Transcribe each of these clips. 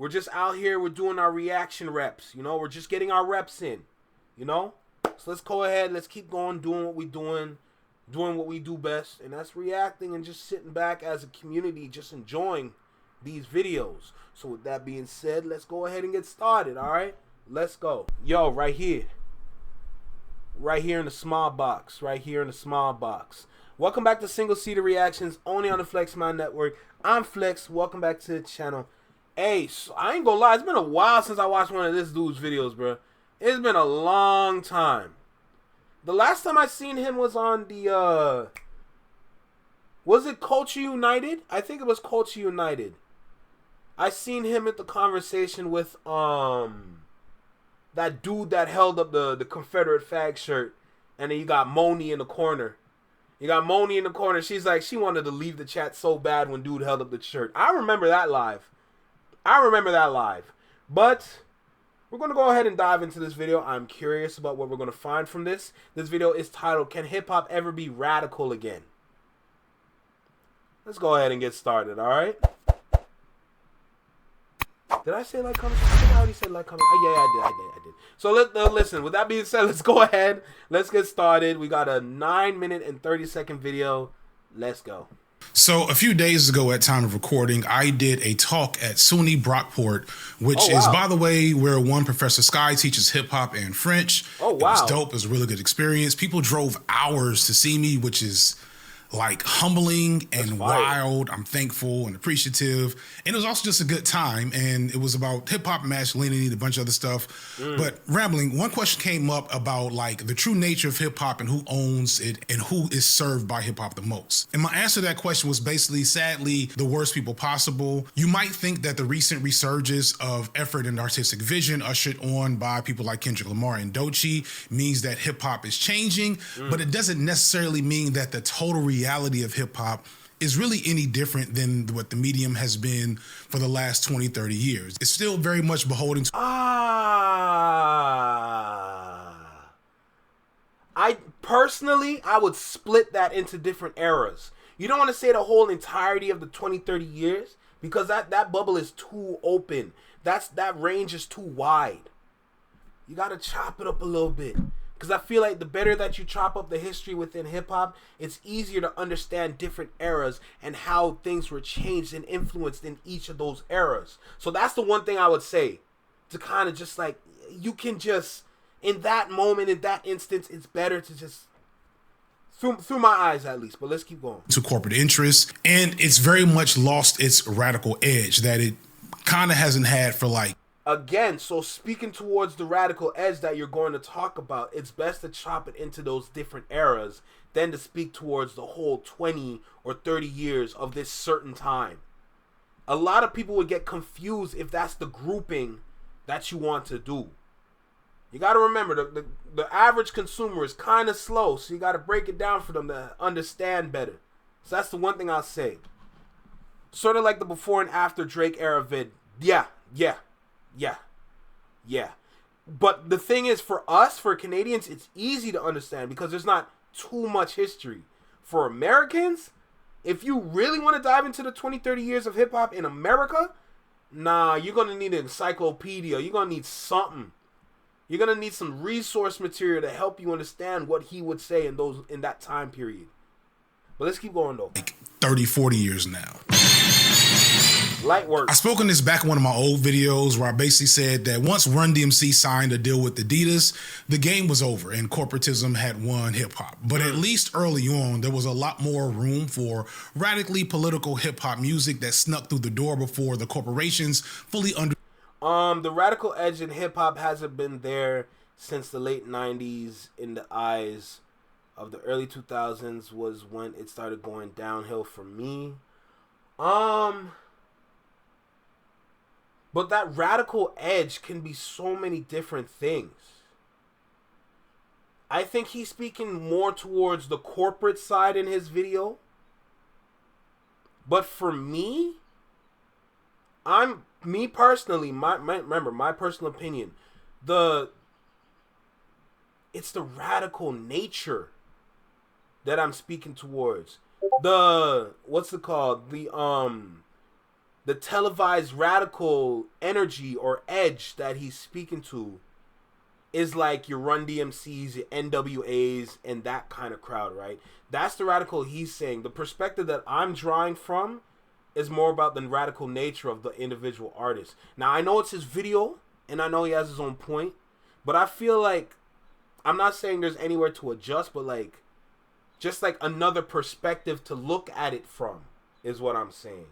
We're just out here. We're doing our reaction reps. You know, we're just getting our reps in. You know? So let's go ahead. Let's keep going, doing what we're doing what we do best. And that's reacting and just sitting back as a community, just enjoying these videos. So with that being said, let's go ahead and get started, all right? Let's go. Yo, right here. Right here in the small box. Right here in the small box. Welcome back to Single Seater Reactions, only on the Flex Mind Network. I'm Flex. Welcome back to the channel. Hey, so I ain't gonna lie. It's been a while since I watched one of this dude's videos, bro. It's been a long time. The last time I seen him was on the, was it Culture United? I think it was Culture United. I seen him at the conversation with, that dude that held up the Confederate flag shirt. And then you got Moni in the corner. You got Moni in the corner. She's like, she wanted to leave the chat so bad when dude held up the shirt. I remember that live. But we're going to go ahead and dive into this video. I'm curious about what we're going to find from this. This video is titled, Can Hip Hop Ever Be Radical Again? Let's go ahead and get started, all right? Did I say like, comment? I think I already said like, comment. Oh, yeah, I did. So listen, with that being said, let's go ahead. Let's get started. We got a 9-minute and 30-second video. Let's go. So a few days ago at time of recording, I did a talk at SUNY Brockport, which is, by the way, where one Professor Sky teaches hip hop and French. Oh, wow. It was dope. It was a really good experience. People drove hours to see me, which is like humbling and wild. I'm thankful and appreciative. And it was also just a good time. And it was about hip hop, masculinity, and a bunch of other stuff. But rambling, one question came up about like the true nature of hip hop and who owns it and who is served by hip hop the most. And my answer to that question was basically, sadly, the worst people possible. You might think that the recent resurgence of effort and artistic vision ushered on by people like Kendrick Lamar and Doechii means that hip hop is changing, but it doesn't necessarily mean that the total reality of hip-hop is really any different than what the medium has been for the last 20-30 years. It's still very much beholden to I would split that into different eras. You don't want to say the whole entirety of the 20-30 years because that bubble is too open. That range is too wide. You got to chop it up a little bit. Because I feel like the better that you chop up the history within hip-hop, it's easier to understand different eras and how things were changed and influenced in each of those eras. So that's the one thing I would say. To kind of just like, you can just, in that moment, in that instance, it's better to just, through my eyes at least, but let's keep going. To corporate interests, and it's very much lost its radical edge that it kind of hasn't had for like, again, so speaking towards the radical edge that you're going to talk about, it's best to chop it into those different eras than to speak towards the whole 20 or 30 years of this certain time. A lot of people would get confused if that's the grouping that you want to do. You got to remember, the average consumer is kind of slow, so you got to break it down for them to understand better. So that's the one thing I'll say. Sort of like the before and after Drake era vid. Yeah. But the thing is, for us, for Canadians, it's easy to understand because there's not too much history. For Americans, if you really want to dive into the 20-30 years of hip-hop in America, nah, you're going to need an encyclopedia. You're going to need something. You're going to need some resource material to help you understand what he would say in that time period. But let's keep going, though. Like 30, 40 years now. Light work. I spoke on this back in one of my old videos where I basically said that once Run DMC signed a deal with Adidas, the game was over and corporatism had won hip hop. But at least early on, there was a lot more room for radically political hip hop music that snuck through the door before the corporations fully under. The radical edge in hip hop hasn't been there since the late 90s. In the eyes of the early 2000s was when it started going downhill for me. But that radical edge can be so many different things. I think he's speaking more towards the corporate side in his video. But for me, me personally, remember, my personal opinion, it's the radical nature that I'm speaking towards. What's it called? the televised radical energy or edge that he's speaking to is like your Run DMCs, your NWAs, and that kind of crowd, right? That's the radical he's saying. The perspective that I'm drawing from is more about the radical nature of the individual artist. Now, I know it's his video, and I know he has his own point, but I feel like, I'm not saying there's anywhere to adjust, but like, just like another perspective to look at it from is what I'm saying.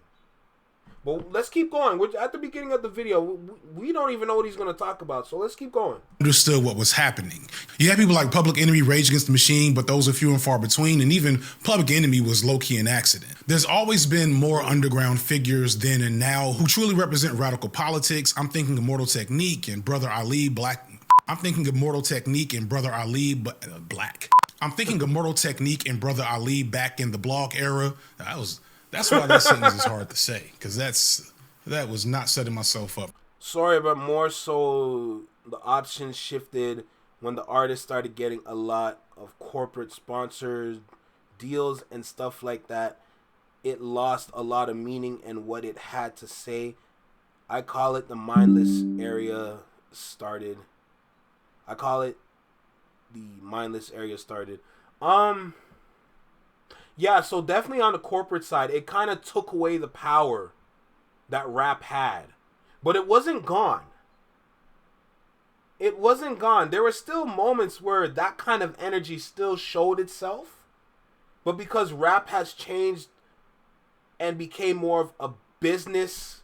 But let's keep going. We're at the beginning of the video. We don't even know what he's going to talk about, so let's keep going. Understood what was happening. You had people like Public Enemy, Rage Against the Machine, but those are few and far between, and even Public Enemy was low-key an accident. There's always been more underground figures then and now who truly represent radical politics. I'm thinking of Mortal Technique and Brother Ali Black. I'm thinking of Mortal Technique and Brother Ali Black. I'm thinking of Mortal Technique and Brother Ali back in the blog era. That's why that sentence is hard to say, because that was not setting myself up. Sorry, but more so the options shifted when the artist started getting a lot of corporate sponsors, deals, and stuff like that. It lost a lot of meaning in what it had to say. I call it the mindless area started. Yeah, so definitely on the corporate side, it kind of took away the power that rap had. But it wasn't gone. It wasn't gone. There were still moments where that kind of energy still showed itself. But because rap has changed and became more of a business,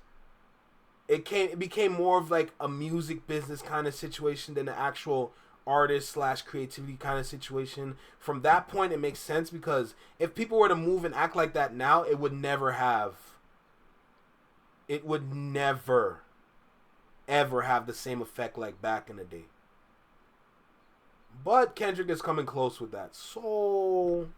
it became more of like a music business kind of situation than an actual artist/creativity kind of situation. From that point, it makes sense, because if people were to move and act like that now, it would never ever have the same effect like back in the day. But Kendrick is coming close with that. So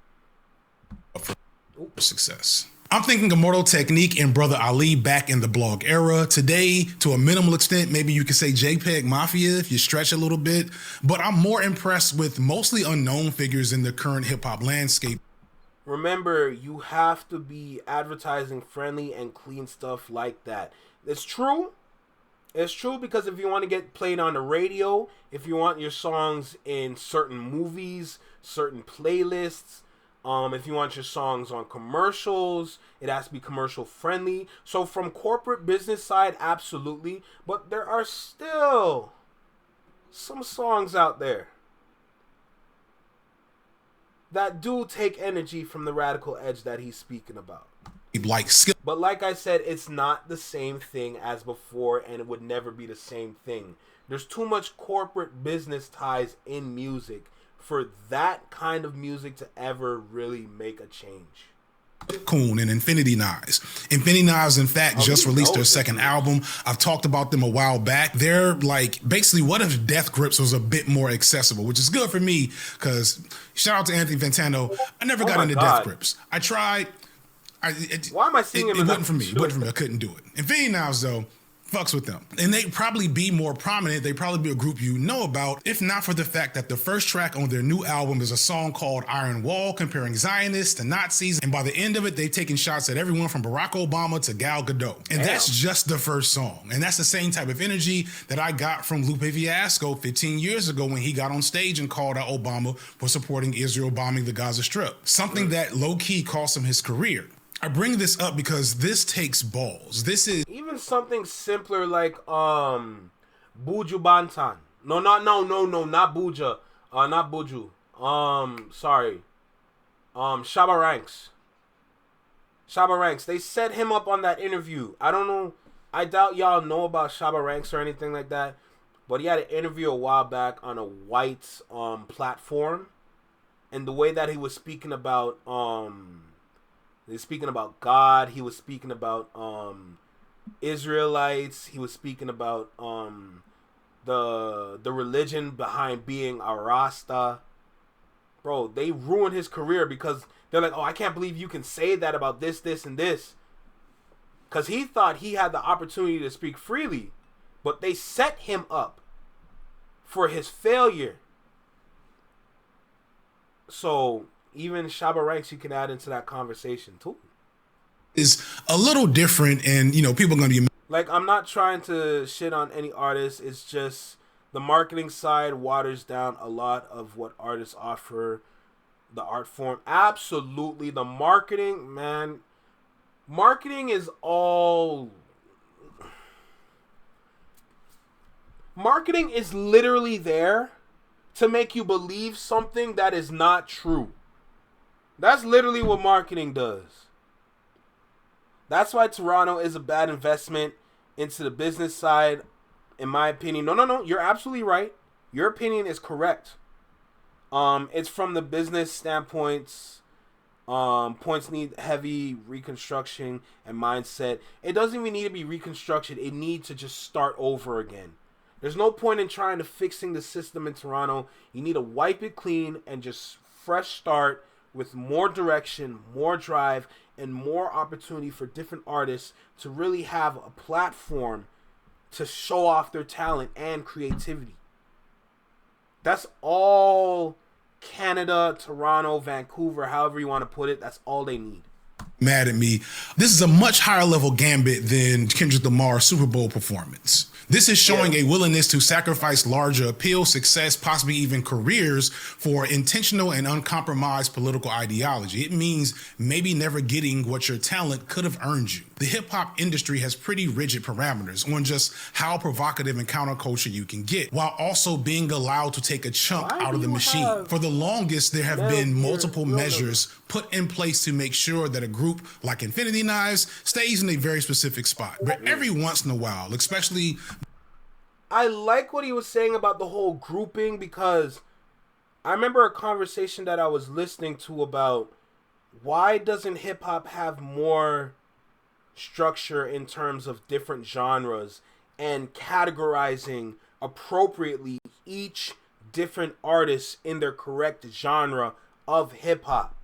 success. I'm thinking of Mortal Technique and Brother Ali back in the blog era. Today, to a minimal extent, maybe you could say JPEG Mafia if you stretch a little bit. But I'm more impressed with mostly unknown figures in the current hip-hop landscape. Remember, you have to be advertising friendly and clean stuff like that. It's true. It's true, because if you want to get played on the radio, if you want your songs in certain movies, certain playlists, if you want your songs on commercials, it has to be commercial friendly. So from corporate business side, absolutely. But there are still some songs out there that do take energy from the radical edge that he's speaking about. But like I said, it's not the same thing as before, and it would never be the same thing. There's too much corporate business ties in music for that kind of music to ever really make a change. Coon and Infinity Knives. Infinity Knives, in fact, just released their second album. I've talked about them a while back. They're like, basically, what if Death Grips was a bit more accessible, which is good for me, because shout out to Anthony Fantano. I never got into Death Grips. I tried. Why am I seeing him? It wasn't for me. It wasn't for me. I couldn't do it. Infinity Knives, though, fucks with them. And they'd probably be more prominent. They'd probably be a group you know about, if not for the fact that the first track on their new album is a song called Iron Wall, comparing Zionists to Nazis. And by the end of it, they've taken shots at everyone from Barack Obama to Gal Gadot. And that's just the first song. And that's the same type of energy that I got from Lupe Fiasco 15 years ago when he got on stage and called out Obama for supporting Israel bombing the Gaza Strip. Something that low-key cost him his career. I bring this up because this takes balls. This is even something simpler like Buju Banton. No, not Buja. Not Buju. Sorry. Shabba Ranks. Shabba Ranks. They set him up on that interview. I don't know. I doubt y'all know about Shabba Ranks or anything like that. But he had an interview a while back on a white platform. And the way that he was speaking about he was speaking about God. He was speaking about Israelites. He was speaking about the religion behind being a Rasta. Bro, they ruined his career because they're like, oh, I can't believe you can say that about this, this, and this. Because he thought he had the opportunity to speak freely. But they set him up for his failure. So even Shabba Ranks you can add into that conversation too. is a little different, and people are going to be like, I'm not trying to shit on any artist. It's just the marketing side waters down a lot of what artists offer, the art form. Absolutely, the marketing, man. Marketing is all. Marketing is literally there to make you believe something that is not true. That's literally what marketing does. That's why Toronto is a bad investment into the business side, in my opinion. No. You're absolutely right. Your opinion is correct. It's from the business standpoints. Points need heavy reconstruction and mindset. It doesn't even need to be reconstruction. It needs to just start over again. There's no point in trying to fixing the system in Toronto. You need to wipe it clean and just fresh start with more direction, more drive, and more opportunity for different artists to really have a platform to show off their talent and creativity. That's all Canada, Toronto, Vancouver, however you want to put it. That's all they need. Mad at me. This is a much higher level gambit than Kendrick Lamar's Super Bowl performance. This is showing a willingness to sacrifice larger appeal, success, possibly even careers for intentional and uncompromised political ideology. It means maybe never getting what your talent could have earned you. The hip hop industry has pretty rigid parameters on just how provocative and counterculture you can get, while also being allowed to take a chunk out of the machine. For the longest, there have been multiple measures put in place to make sure that a group like Infinity Knives stays in a very specific spot. But every once in a while, especially... I like what he was saying about the whole grouping, because I remember a conversation that I was listening to about why doesn't hip-hop have more structure in terms of different genres and categorizing appropriately each different artist in their correct genre of hip-hop,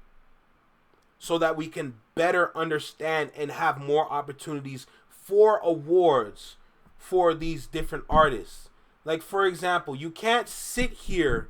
so that we can better understand and have more opportunities for awards for these different artists. Like, for example, you can't sit here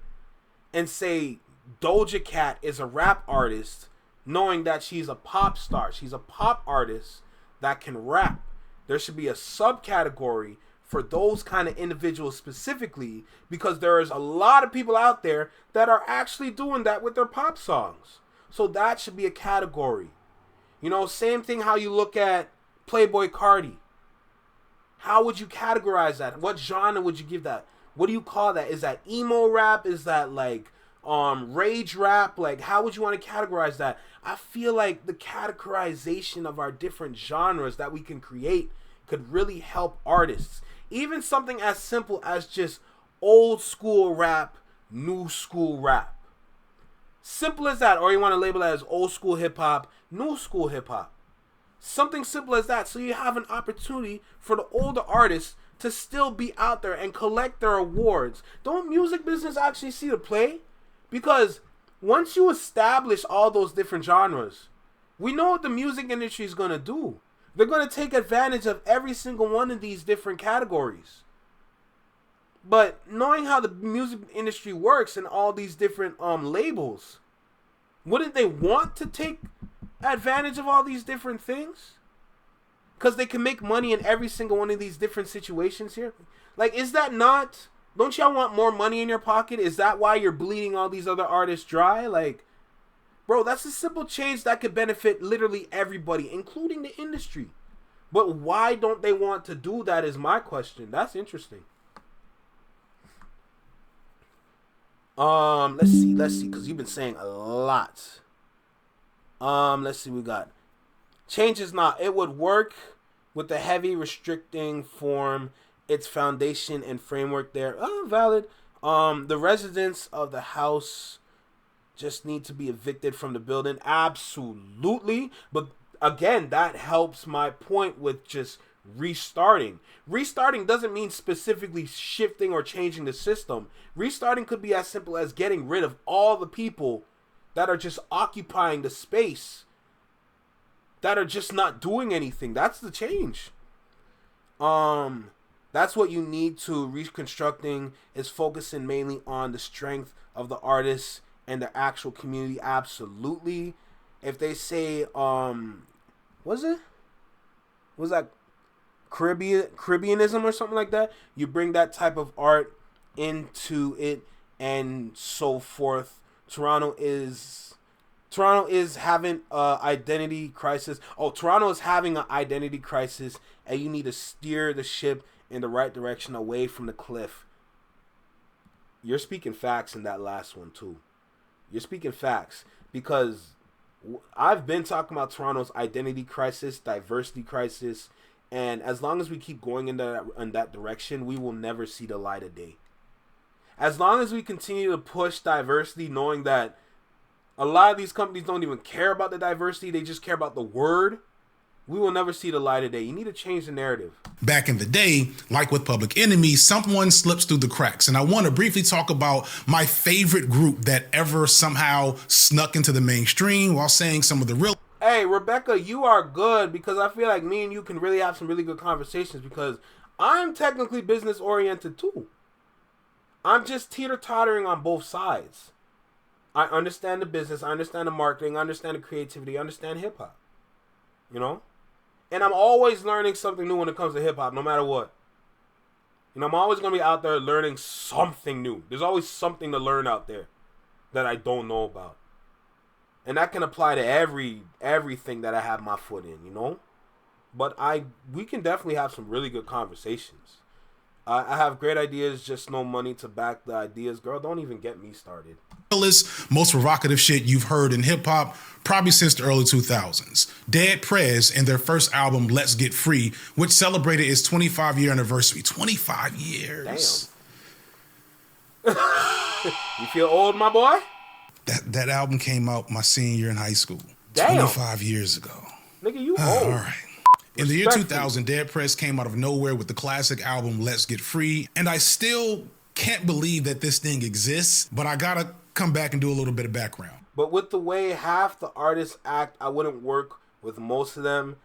and say Doja Cat is a rap artist knowing that she's a pop star. She's a pop artist that can rap. There should be a subcategory for those kind of individuals specifically, because there is a lot of people out there that are actually doing that with their pop songs. So that should be a category. You know, same thing how you look at Playboi Carti. How would you categorize that? What genre would you give that? What do you call that? Is that emo rap? Is that like rage rap? Like, how would you want to categorize that? I feel like the categorization of our different genres that we can create could really help artists. Even something as simple as just old school rap, new school rap. Simple as that. Or you want to label it as old school hip hop, new school hip hop. Something simple as that, so you have an opportunity for the older artists to still be out there and collect their awards. Don't music business actually see the play? Because once you establish all those different genres, we know what the music industry is going to do. They're going to take advantage of every single one of these different categories. But knowing how the music industry works and all these different labels, wouldn't they want to take advantage of all these different things? Because they can make money in every single one of these different situations here. Like, is that not... Don't y'all want more money in your pocket? Is that why you're bleeding all these other artists dry? Like, bro, that's a simple change that could benefit literally everybody, including the industry. But why don't they want to do that is my question. That's interesting. Let's see, because you've been saying a lot. Let's see, we got changes not. It would work with the heavy restricting form, its foundation and framework there. Oh, valid. The residents of the house just need to be evicted from the building. Absolutely. But again, that helps my point with just restarting. Restarting doesn't mean specifically shifting or changing the system. Restarting could be as simple as getting rid of all the people that are just occupying the space, that are just not doing anything. That's the change. That's what you need to reconstructing, is focusing mainly on the strength of the artists and the actual community. Absolutely. If they say was it? Was that Caribbeanism or something like that? You bring that type of art into it and so forth. Toronto is having an identity crisis. Oh, Toronto is having an identity crisis, and you need to steer the ship in the right direction away from the cliff. You're speaking facts in that last one too. You're speaking facts because I've been talking about Toronto's identity crisis, diversity crisis, and as long as we keep going in that direction, we will never see the light of day. As long as we continue to push diversity, knowing that a lot of these companies don't even care about the diversity, they just care about the word, we will never see the light of day. You need to change the narrative. Back in the day, like with Public Enemy, someone slips through the cracks. And I want to briefly talk about my favorite group that ever somehow snuck into the mainstream while saying some of the real... Hey, Rebecca, you are good because I feel like me and you can really have some really good conversations because I'm technically business-oriented too. I'm just teeter-tottering on both sides. I understand the business, I understand the marketing, I understand the creativity, I understand hip-hop. You know? And I'm always learning something new when it comes to hip-hop, no matter what. You know, I'm always going to be out there learning something new. There's always something to learn out there that I don't know about. And that can apply to everything that I have my foot in, you know? But we can definitely have some really good conversations. I have great ideas, just no money to back the ideas. Girl, don't even get me started. Most provocative shit you've heard in hip-hop probably since the early 2000s. Dead Prez in their first album, Let's Get Free, which celebrated its 25-year anniversary. 25 years. Damn. You feel old, my boy? That album came out my senior year in high school. Damn. 25 years ago. Nigga, you old. All right. In the year 2000, Dead Prez came out of nowhere with the classic album Let's Get Free, and I still can't believe that this thing exists, but I gotta come back and do a little bit of background. But with the way half the artists act, I wouldn't work with most of them.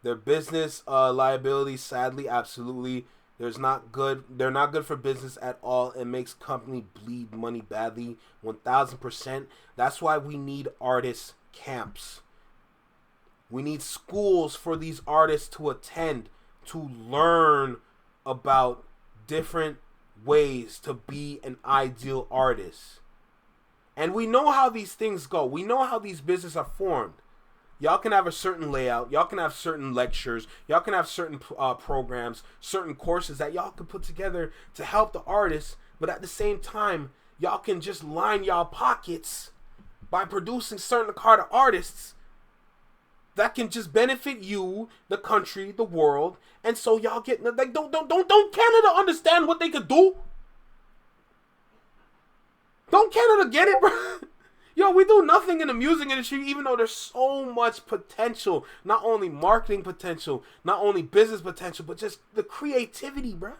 Their business liability, sadly, absolutely, they're not good for business at all. It makes company bleed money badly, 1,000%. That's why we need artist camps. We need schools for these artists to attend to learn about different ways to be an ideal artist. And we know how these things go. We know how these businesses are formed. Y'all can have a certain layout. Y'all can have certain lectures. Y'all can have certain programs, certain courses that y'all can put together to help the artists. But at the same time, y'all can just line y'all pockets by producing certain kind of artists that can just benefit you, the country, the world, and so y'all get like don't Canada understand what they could do? Don't Canada get it, bro? Yo, we do nothing in the music industry, even though there's so much potential, not only marketing potential, not only business potential, but just the creativity, bro.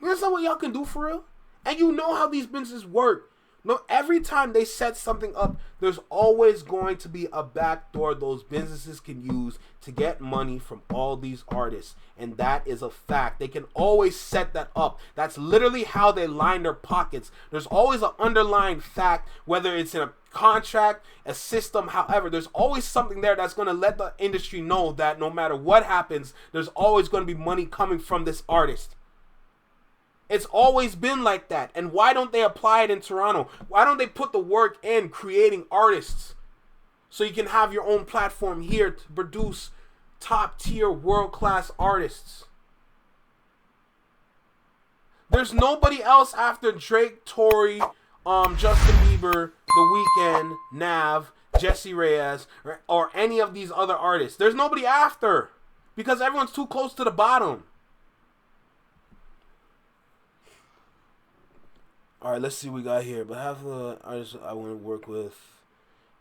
You know what y'all can do for real? And you know how these businesses work. No, every time they set something up, there's always going to be a back door those businesses can use to get money from all these artists. And that is a fact. They can always set that up. That's literally how they line their pockets. There's always an underlying fact, whether it's in a contract, a system, however, there's always something there that's going to let the industry know that no matter what happens, there's always going to be money coming from this artist. It's always been like that. And why don't they apply it in Toronto? Why don't they put the work in creating artists so you can have your own platform here to produce top tier world class artists? There's nobody else after Drake, Tory, Justin Bieber, The Weeknd, Nav, Jesse Reyes, or any of these other artists. There's nobody after because everyone's too close to the bottom. All right, let's see what we got here. But half of the artists I want to work with,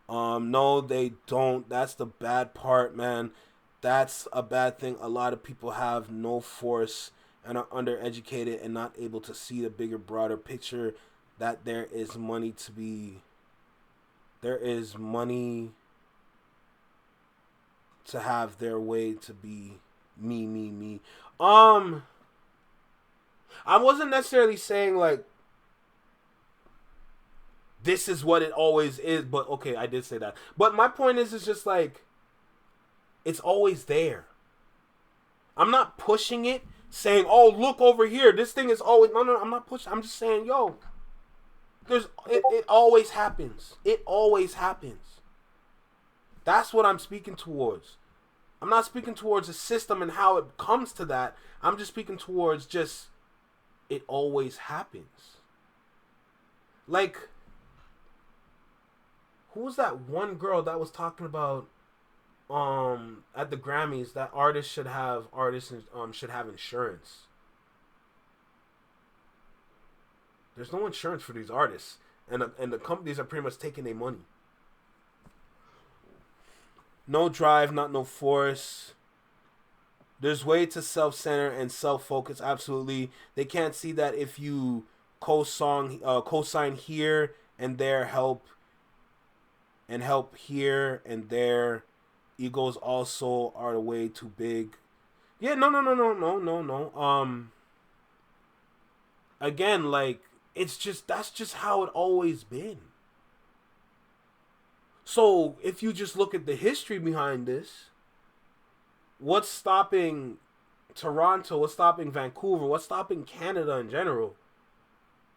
no, they don't. That's the bad part, man. That's a bad thing. A lot of people have no force and are undereducated and not able to see the bigger, broader picture that there is money to be. There is money to have their way to be me. I wasn't necessarily saying like this is what it always is, but okay, I did say that. But my point is just like, It's always there. I'm not pushing it, saying, "Oh, look over here. This thing is always." No. I'm not pushing. I'm just saying, yo, it always happens. It always happens. That's what I'm speaking towards. I'm not speaking towards a system and how it comes to that. I'm just speaking towards just it always happens. Like, who was that one girl that was talking about at the Grammys that artists should have insurance? There's no insurance for these artists, and the companies are pretty much taking their money. No drive, not no force. There's way to self-center and self-focus. Absolutely, they can't see that if you co-sign here and there, help here and there. Egos also are way too big. Yeah, no. Again, like, that's just how it always been. So if you just look at the history behind this, what's stopping Toronto? What's stopping Vancouver? What's stopping Canada in general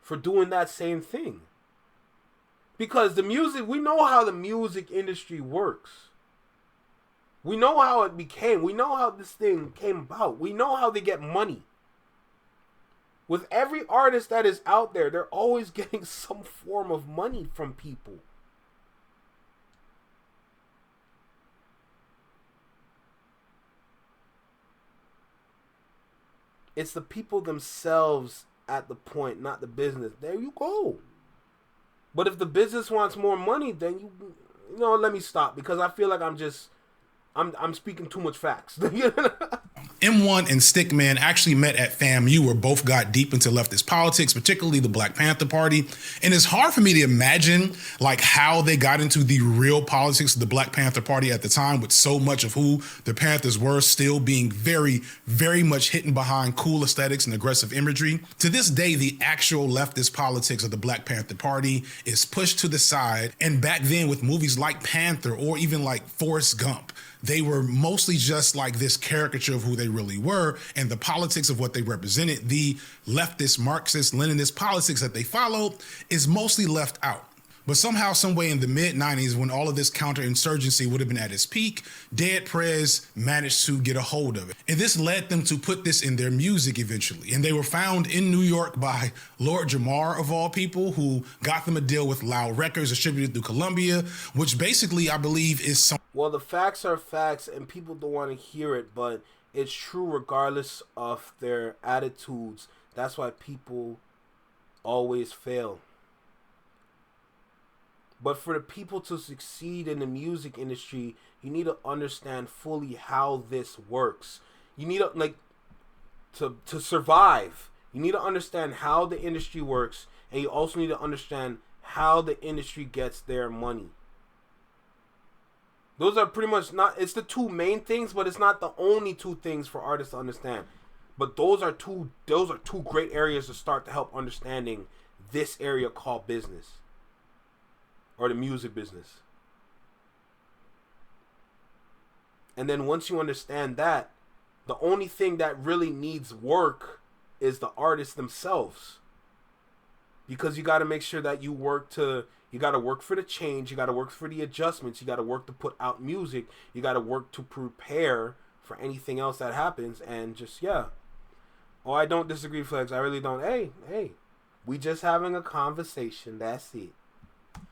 for doing that same thing? Because we know how the music industry works. We know how it became. We know how this thing came about. We know how they get money. With every artist that is out there, they're always getting some form of money from people. It's the people themselves at the point, not the business. There you go. But if the business wants more money, then you know, let me stop, because I feel like I'm speaking too much facts. M1 and Stickman actually met at FAMU, where both got deep into leftist politics, particularly the Black Panther Party. And it's hard for me to imagine like how they got into the real politics of the Black Panther Party at the time, with so much of who the Panthers were still being very, very much hidden behind cool aesthetics and aggressive imagery. To this day, the actual leftist politics of the Black Panther Party is pushed to the side. And back then, with movies like Panther or even like Forrest Gump, they were mostly just like this caricature of who they really were, and the politics of what they represented, the leftist, Marxist, Leninist politics that they followed, is mostly left out. But somehow, some way in the mid-90s, when all of this counterinsurgency would have been at its peak, Dead Prez managed to get a hold of it. And this led them to put this in their music eventually. And they were found in New York by Lord Jamar, of all people, who got them a deal with Loud Records, distributed through Columbia, which basically, I believe, is some... Well, the facts are facts, and people don't want to hear it, but it's true regardless of their attitudes. That's why people always fail. But for the people to succeed in the music industry, you need to understand fully how this works. You need to, like, to survive, you need to understand how the industry works, and you also need to understand how the industry gets their money. Those are pretty much it's the two main things, but it's not the only two things for artists to understand. But those are two great areas to start to help understanding this area called business. Or the music business. And then once you understand that, the only thing that really needs work is the artists themselves. Because you got to make sure that you got to work for the change, you got to work for the adjustments, you got to work to put out music, you got to work to prepare for anything else that happens, and just, yeah. Oh, I don't disagree, Flex. I really don't. Hey, we just having a conversation, that's it.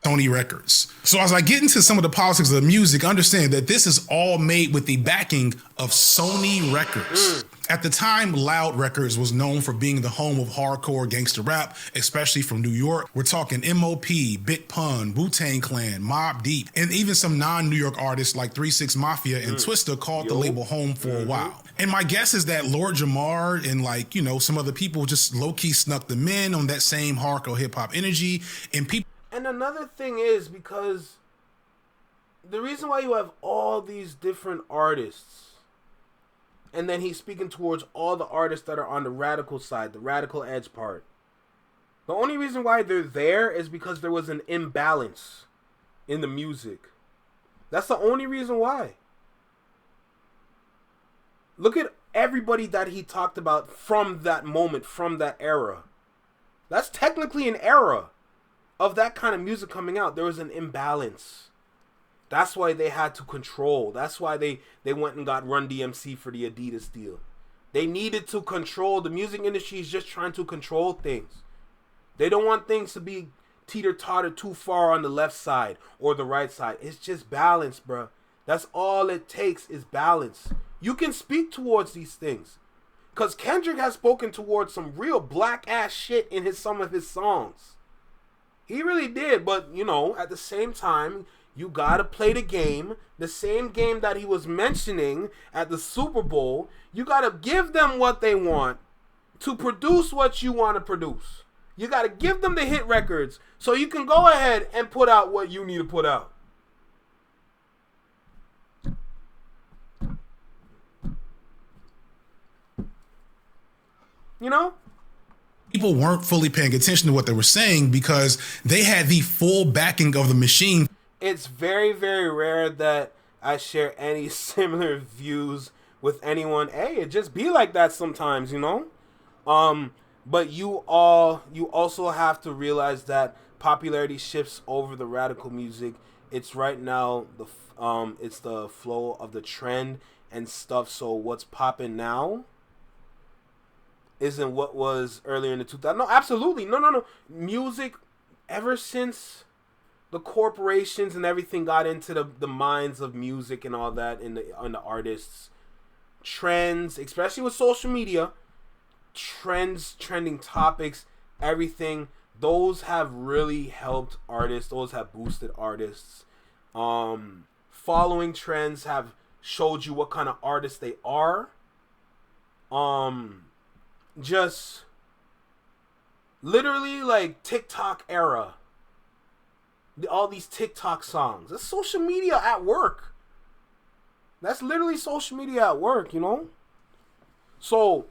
Sony Records. So as I get into some of the politics of the music, understand that this is all made with the backing of Sony Records. At the time, Loud Records was known for being the home of hardcore gangster rap, especially from New York. We're talking M.O.P., Big Pun, Wu-Tang Clan, Mobb Deep, and even some non-New York artists like 3 6 Mafia and Twista called the label home for a while. And my guess is that Lord Jamar and some other people just low-key snuck them in on that same hardcore hip-hop energy, and people... And another thing is, because the reason why you have all these different artists, and then he's speaking towards all the artists that are on the radical side, the radical edge part. The only reason why they're there is because there was an imbalance in the music. That's the only reason why. Look at everybody that he talked about from that moment, from that era. That's technically an era of that kind of music coming out. There was an imbalance. That's why they had to control. That's why they went and got Run DMC for the Adidas deal. They needed to control. The music industry is just trying to control things. They don't want things to be teeter-totter too far on the left side or the right side. It's just balance, bro. That's all it takes is balance. You can speak towards these things. Because Kendrick has spoken towards some real black-ass shit in some of his songs. He really did. But, you know, at the same time, you got to play the game. The same game that he was mentioning at the Super Bowl. You got to give them what they want to produce what you want to produce. You got to give them the hit records so you can go ahead and put out what you need to put out. You know? People weren't fully paying attention to what they were saying because they had the full backing of the machine. It's very, very rare that I share any similar views with anyone. Hey, it just be like that sometimes, you know? But you also have to realize that popularity shifts over the radical music. It's right now it's the flow of the trend and stuff. So what's popping now isn't what was earlier in the 2000s. No, absolutely. No. Music, ever since the corporations and everything got into the minds of music and all that and the artists, trends, especially with social media, trending topics, everything, those have really helped artists. Those have boosted artists. Following trends have showed you what kind of artists they are. Just literally like TikTok era. All these TikTok songs. That's social media at work. That's literally social media at work, you know? So,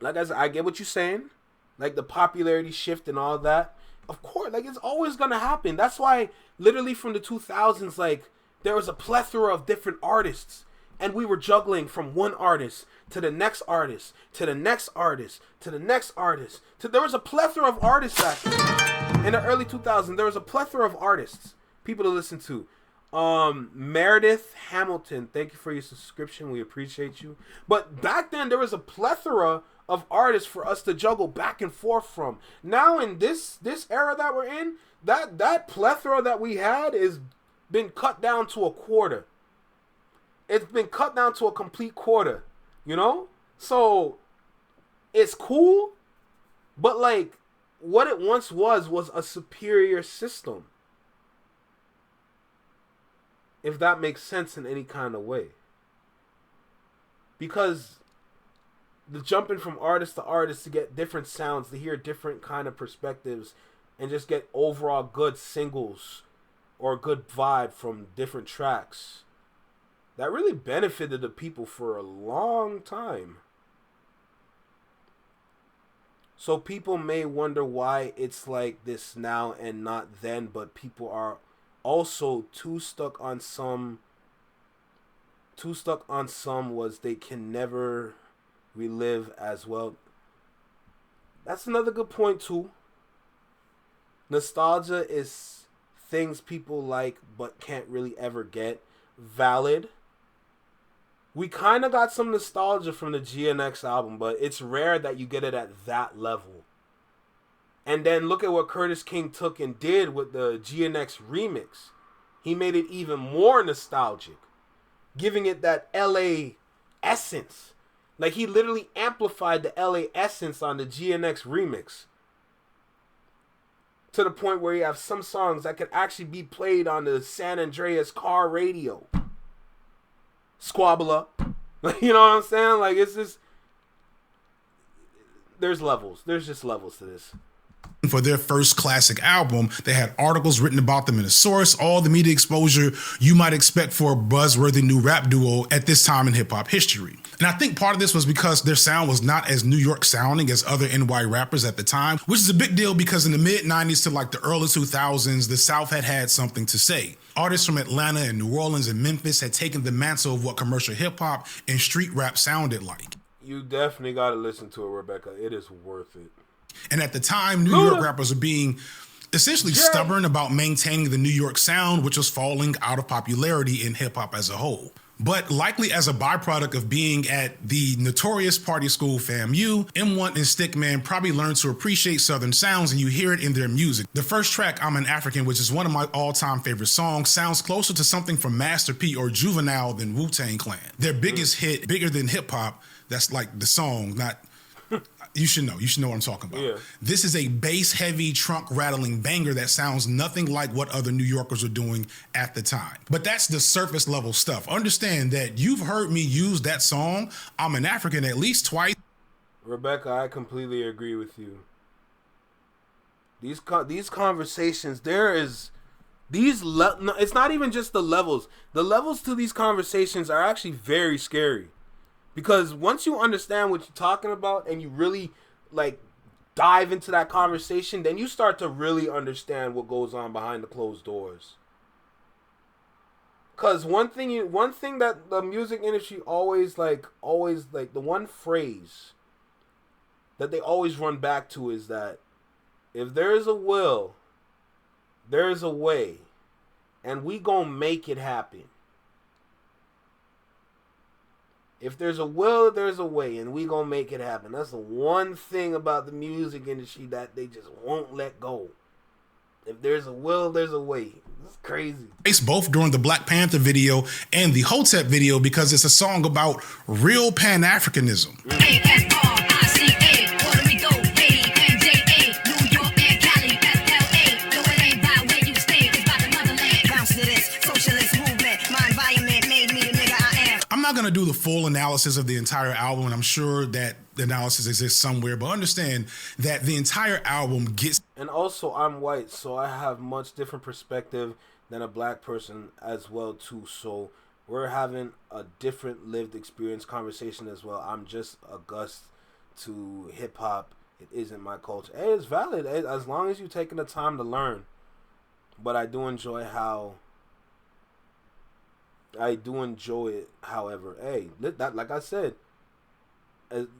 like I said, I get what you're saying. Like the popularity shift and all that. Of course, like it's always going to happen. That's why literally from the 2000s, like there was a plethora of different artists. And we were juggling from one artist to the next artist, to the next artist, to the next artist. There was a plethora of artists actually. In the early 2000s, there was a plethora of artists, people to listen to. Meredith Hamilton, thank you for your subscription. We appreciate you. But back then, there was a plethora of artists for us to juggle back and forth from. Now in this era that we're in, that plethora that we had is been cut down to a quarter. It's been cut down to a complete quarter, you know? So, it's cool, but like, what it once was a superior system. If that makes sense in any kind of way. Because the jumping from artist to artist to get different sounds, to hear different kind of perspectives, and just get overall good singles or a good vibe from different tracks, that really benefited the people for a long time. So people may wonder why it's like this now and not then, but people are also too stuck on some was they can never relive as well. That's another good point too. Nostalgia is things people like but can't really ever get. Valid. We kind of got some nostalgia from the GNX album, but it's rare that you get it at that level. And then look at what Curtis King took and did with the GNX remix. He made it even more nostalgic, giving it that LA essence. Like he literally amplified the LA essence on the GNX remix. To the point where you have some songs that could actually be played on the San Andreas car radio. Squabble up. You know what I'm saying? Like, it's just... There's levels. There's just levels to this. For their first classic album, they had articles written about them in a source, all the media exposure you might expect for a buzzworthy new rap duo at this time in hip-hop history. And I think part of this was because their sound was not as New York sounding as other NY rappers at the time, which is a big deal because in the mid-90s to like the early 2000s, the South had something to say. Artists from Atlanta and New Orleans and Memphis had taken the mantle of what commercial hip-hop and street rap sounded like. You definitely got to listen to it, Rebecca. It is worth it. And at the time, New York rappers were being essentially stubborn about maintaining the New York sound, which was falling out of popularity in hip-hop as a whole. But likely as a byproduct of being at the notorious party school FAMU, M1 and Stickman probably learned to appreciate Southern sounds, and you hear it in their music. The first track, I'm an African, which is one of my all-time favorite songs, sounds closer to something from Master P or Juvenile than Wu-Tang Clan. Their biggest hit, bigger than hip-hop, that's like the song, not... You should know what I'm talking about. Yeah. This is a bass-heavy, trunk-rattling banger that sounds nothing like what other New Yorkers were doing at the time. But that's the surface-level stuff. Understand that you've heard me use that song, I'm an African, at least twice. Rebecca, I completely agree with you. These conversations, it's not even just the levels. The levels to these conversations are actually very scary. Because once you understand what you're talking about and you really like dive into that conversation, then you start to really understand what goes on behind the closed doors. Because one thing that the music industry always the one phrase that they always run back to is that if there is a will, there is a way, and we gonna make it happen. If there's a will, there's a way, and we gonna make it happen. That's the one thing about the music industry that they just won't let go. If there's a will, there's a way. It's crazy. Both during the Black Panther video and the Hotep video because it's a song about real Pan-Africanism. I'm not going to do the full analysis of the entire album, and I'm sure that the analysis exists somewhere, but understand that the entire album gets... And also, I'm white, so I have much different perspective than a black person as well, too. So we're having a different lived experience conversation as well. I'm just august to hip-hop. It isn't my culture. Hey, it's valid as long as you're taking the time to learn. But I do enjoy it, however. Hey, that like I said,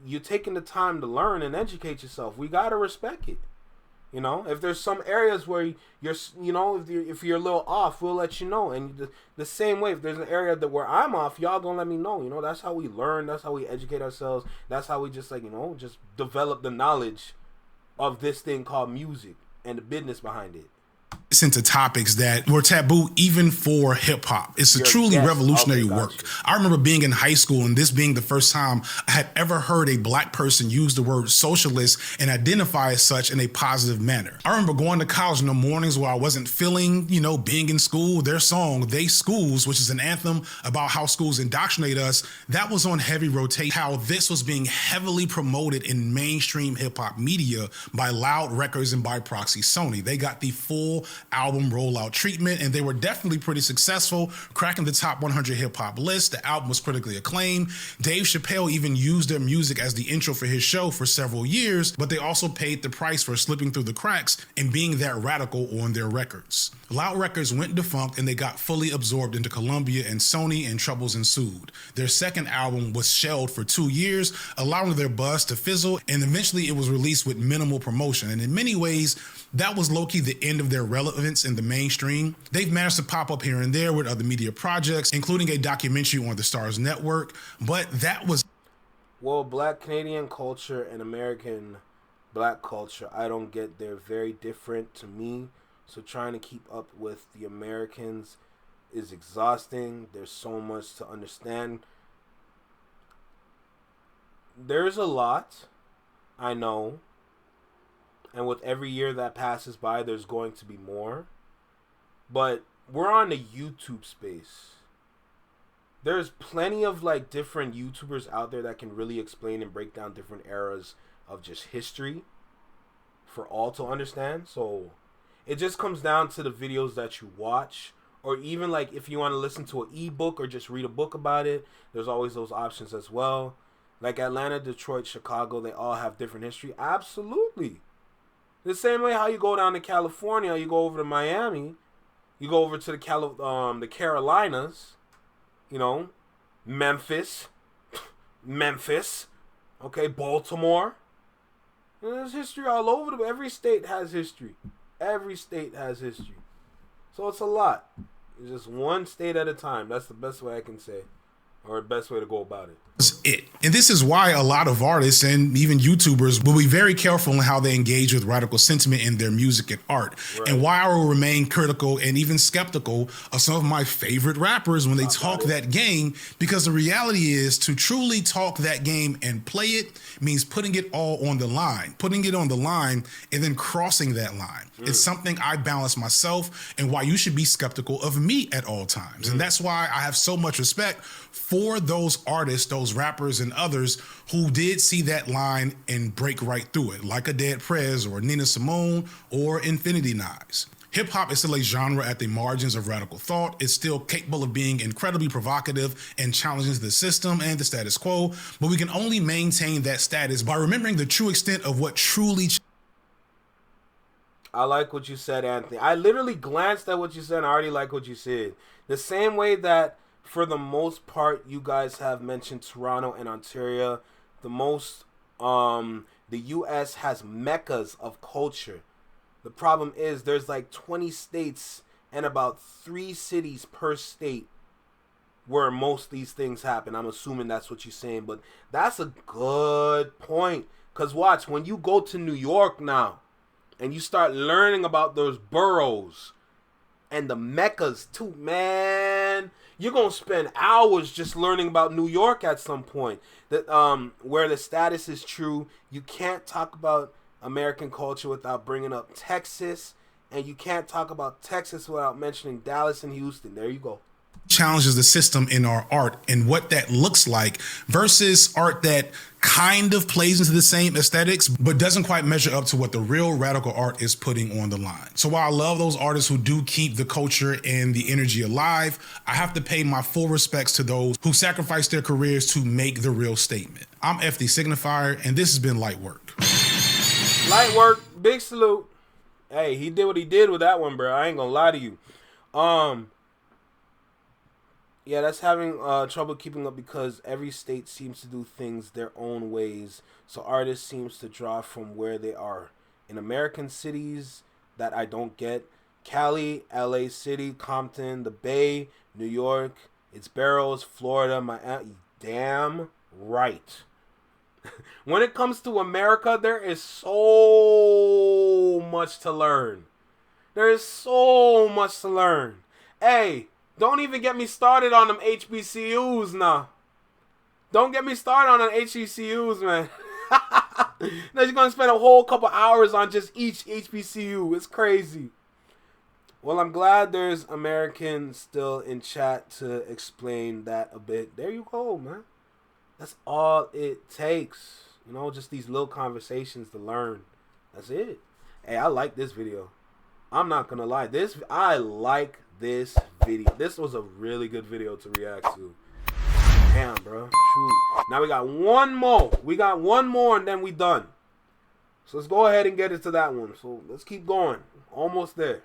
you're taking the time to learn and educate yourself. We gotta respect it. You know, if there's some areas where if you're a little off, we'll let you know. And the same way, if there's an area where I'm off, y'all gonna let me know. You know, that's how we learn. That's how we educate ourselves. That's how we just just develop the knowledge of this thing called music and the business behind it. Into topics that were taboo even for hip-hop. It's a truly revolutionary work. I remember being in high school and this being the first time I had ever heard a black person use the word socialist and identify as such in a positive manner. I remember going to college in the mornings where I wasn't feeling, being in school. Their song, They Schools, which is an anthem about how schools indoctrinate us, that was on heavy rotation. How this was being heavily promoted in mainstream hip-hop media by Loud Records and by proxy Sony. They got the full album rollout treatment, and they were definitely pretty successful, cracking the top 100 hip-hop list. The album was critically acclaimed. Dave Chappelle even used their music as the intro for his show for several years, but they also paid the price for slipping through the cracks and being that radical on their records. Loud Records went defunct, and they got fully absorbed into Columbia and Sony, and troubles ensued. Their second album was shelved for 2 years, allowing their buzz to fizzle, and eventually it was released with minimal promotion. And in many ways, that was low-key the end of their relevance in the mainstream. They've managed to pop up here and there with other media projects, including a documentary on the Stars Network, but that was... Well, Black Canadian culture and American Black culture, I don't get. They're very different to me, so trying to keep up with the Americans is exhausting. There's so much to understand. There's a lot, I know. And with every year that passes by, there's going to be more. But we're on the YouTube space. There's plenty of different YouTubers out there that can really explain and break down different eras of just history. for all to understand. So it just comes down to the videos that you watch, or even like if you want to listen to an ebook or just read a book about it, there's always those options as well. Like Atlanta, Detroit, Chicago, they all have different history. Absolutely. The same way how you go down to California, you go over to Miami, you go over to the Carolinas, you know, Memphis, okay, Baltimore. There's history all over them. Every state has history. Every state has history. So it's a lot. It's just one state at a time. That's the best way I can say, or the best way to go about it. It. And this is why a lot of artists and even YouTubers will be very careful in how they engage with radical sentiment in their music and art. Right. And why I will remain critical and even skeptical of some of my favorite rappers when they talk that game, because the reality is to truly talk that game and play it means putting it all on the line, putting it on the line and then crossing that line. It's something I balance myself, and why you should be skeptical of me at all times. And that's why I have so much respect for those artists, those rappers and others who did see that line and break right through it, like a Dead Prez or Nina Simone or Infinity Knives. Hip-hop is still a genre at the margins of radical thought. It's still capable of being incredibly provocative and challenging the system and the status quo, but we can only maintain that status by remembering the true extent of what truly... I like what you said, Anthony. I literally glanced at what you said and I already like what you said. The same way that, for the most part, you guys have mentioned Toronto and Ontario. The U.S. has meccas of culture. The problem is there's like 20 states and about 3 cities per state where most of these things happen. I'm assuming that's what you're saying, but that's a good point. Because watch, when you go to New York now and you start learning about those boroughs and the meccas too, man, you're going to spend hours just learning about New York at some point. That where the status is true. You can't talk about American culture without bringing up Texas, and you can't talk about Texas without mentioning Dallas and Houston. There you go. Challenges the system in our art and what that looks like versus art that kind of plays into the same aesthetics but doesn't quite measure up to what the real radical art is putting on the line. So while I love those artists who do keep the culture and the energy alive, I have to pay my full respects to those who sacrifice their careers to make the real statement. I'm FD Signifier, and this has been Light Work. Light Work, big salute. Hey, he did what he did with that one, bro. I ain't gonna lie to you. Yeah, that's having trouble keeping up because every state seems to do things their own ways. So artists seems to draw from where they are. In American cities that I don't get, Cali, LA City, Compton, the Bay, New York, it's Barrows, Florida, Miami. Damn right. When it comes to America, there is so much to learn. There is so much to learn. Hey, don't even get me started on them HBCUs now. Don't get me started on them HBCUs, man. Now you're going to spend a whole couple hours on just each HBCU. It's crazy. Well, I'm glad there's Americans still in chat to explain that a bit. There you go, man. That's all it takes. You know, just these little conversations to learn. That's it. Hey, I like this video. I'm not going to lie. I like this video. This was a really good video to react to. Damn, bro. Shoot. Now we got one more. We got one more and then we done. So let's go ahead and get into that one. So let's keep going. Almost there.